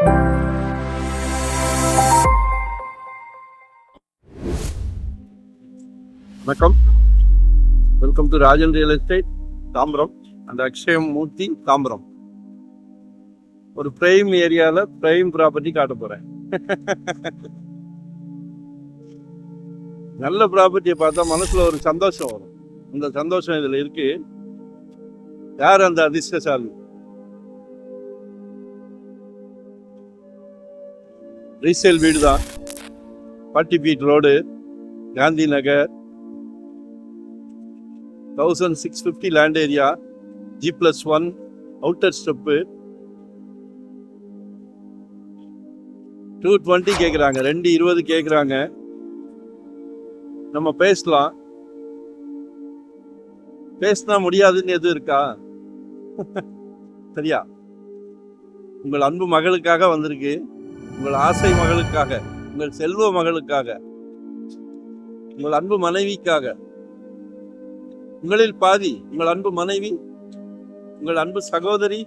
வணக்கம், welcome to Rajan real estate Tambaram and Akshayam Murthy Tambaram. ஒரு prime ஏரியாவில் பிரைம் ப்ராப்பர்ட்டி காட்ட போகிறேன். நல்ல ப்ராப்பர்ட்டியை பார்த்தா மனசில் ஒரு சந்தோஷம் வரும். அந்த சந்தோஷம் இதில் இருக்கு. யார் அந்த அதிர்ஷ்டசாலி? ரீசேல் வீடு தான். 40 feet road, Gandhi Nagar, 1650 land area, G+1 outer step. 220 கேட்குறாங்க, 220 கேட்குறாங்க. நம்ம பேசலாம். பேசினா முடியாதுன்னு எதுவும் இருக்கா? சரியா? உங்கள் அன்பு மகளுக்காக வந்திருக்கு, உங்கள் ஆசை மகளுக்காக, உங்கள் செல்வ மகளுக்காக, உங்கள் அன்பு மனைவிக்காக. உங்களில் பாதி உங்கள் அன்பு மனைவி, உங்கள் அன்பு சகோதரி.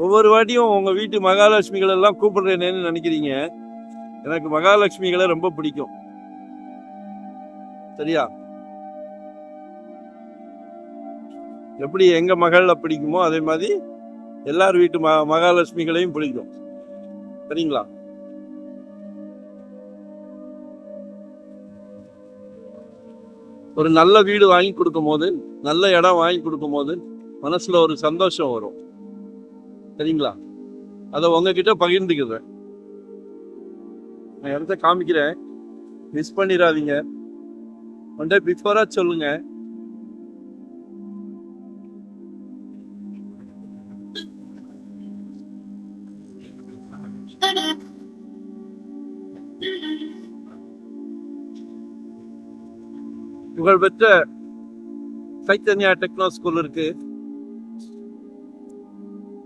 ஒவ்வொரு வாட்டியும் உங்க வீட்டு மகாலட்சுமிகள் எல்லாம் கூப்பிடுறேன்னு நினைக்கிறீங்க. எனக்கு மகாலட்சுமிகளை ரொம்ப பிடிக்கும். சரியா? எப்படி எங்க மகளை பிடிக்குமோ அதே மாதிரி எல்லார் வீட்டு மகாலட்சுமிகளையும் பிடிக்கும். சரிங்களா? ஒரு நல்ல வீடு வாங்கி கொடுக்கும் போது, நல்ல இடம் வாங்கி கொடுக்கும் போது மனசுல ஒரு சந்தோஷம் வரும். சரிங்களா? அதை உங்ககிட்ட பகிர்ந்துக்கிறேன். நான் இடத்த காமிக்கிறேன், மிஸ் பண்ணிடாதீங்க. ஒன் டே பிஃபோரா சொல்லுங்க. புகழ்பெற்ற சைத்தன்யா டெக்னோ ஸ்கூல் இருக்கு.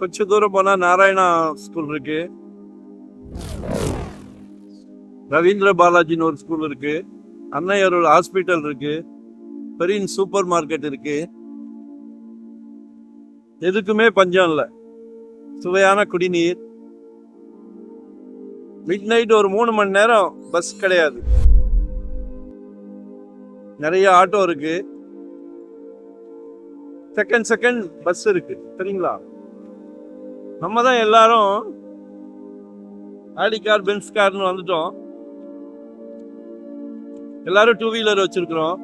கொஞ்சம் தூரம் போனா நாராயணா ஸ்கூல் இருக்கு. ரவீந்திர பாலாஜின்னு ஒரு ஸ்கூல் இருக்கு. அன்னையருள் ஹாஸ்பிட்டல் இருக்கு. பெரிய சூப்பர் மார்க்கெட் இருக்கு. எதுக்குமே பஞ்சம் இல்லை. சுவையான குடிநீர். மிட் நைட் ஒரு 3 மணி நேரம் பஸ் கிடையாது. நிறைய ஆட்டோ இருக்கு. செகண்ட் பஸ் இருக்கு. சரிங்களா? நம்ம தான் எல்லாரும் ஆடி கார், பென்ஸ் கார்னு வந்துட்டோம். எல்லாரும் 2 வீலர் வச்சிருக்கிறோம்.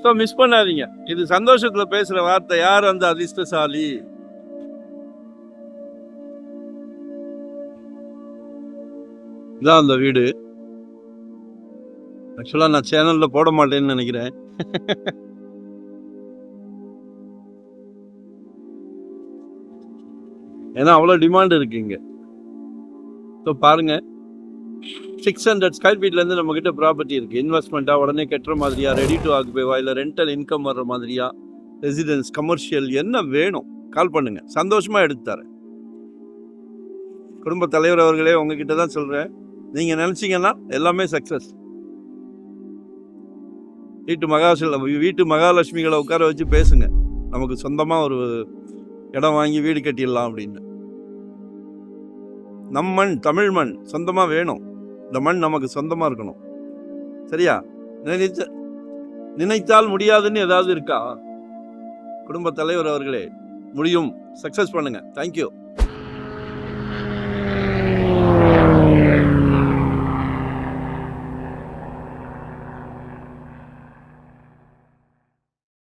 ஸோ மிஸ் பண்ணாதீங்க. இது சந்தோஷத்துல பேசுற வார்த்தை. யார் அந்த அதிர்ஷ்டசாலி? இதான் அந்த வீடு. ஆக்சுவலாக நான் சேனலில் போட மாட்டேன்னு நினைக்கிறேன். ஏன்னா அவ்வளோ டிமாண்ட் இருக்கு இங்கே. ஸோ பாருங்க, 600 ஸ்கொயர் ஃபீட்லேருந்து நம்ம கிட்ட ப்ராப்பர்ட்டி இருக்கு. இன்வெஸ்ட்மெண்ட்டாக உடனே கட்டுற மாதிரியா, ரெடி டு ஆக்குபேவா, இல்லை ரெண்டல் இன்கம் வர்ற மாதிரியா, ரெசிடென்ஸ், கமர்ஷியல், என்ன வேணும் கால் பண்ணுங்க. சந்தோஷமாக எடுத்து தரேன். குடும்ப தலைவர் அவர்களே, உங்ககிட்ட தான் சொல்கிறேன். நீங்கள் நினச்சிங்கன்னா எல்லாமே சக்ஸஸ். வீட்டு மகாலட்சுமிகளை உட்கார வச்சு பேசுங்க. நமக்கு சொந்தமாக ஒரு இடம் வாங்கி வீடு கட்டிடலாம் அப்படின்னு. நம் மண், தமிழ் மண் சொந்தமாக வேணும். இந்த மண் நமக்கு சொந்தமாக இருக்கணும். சரியா? நினைத்தால் முடியாதுன்னு ஏதாவது இருக்கா? குடும்ப தலைவர் அவர்களே, முடியும். சக்ஸஸ் பண்ணுங்க. தேங்க்யூ.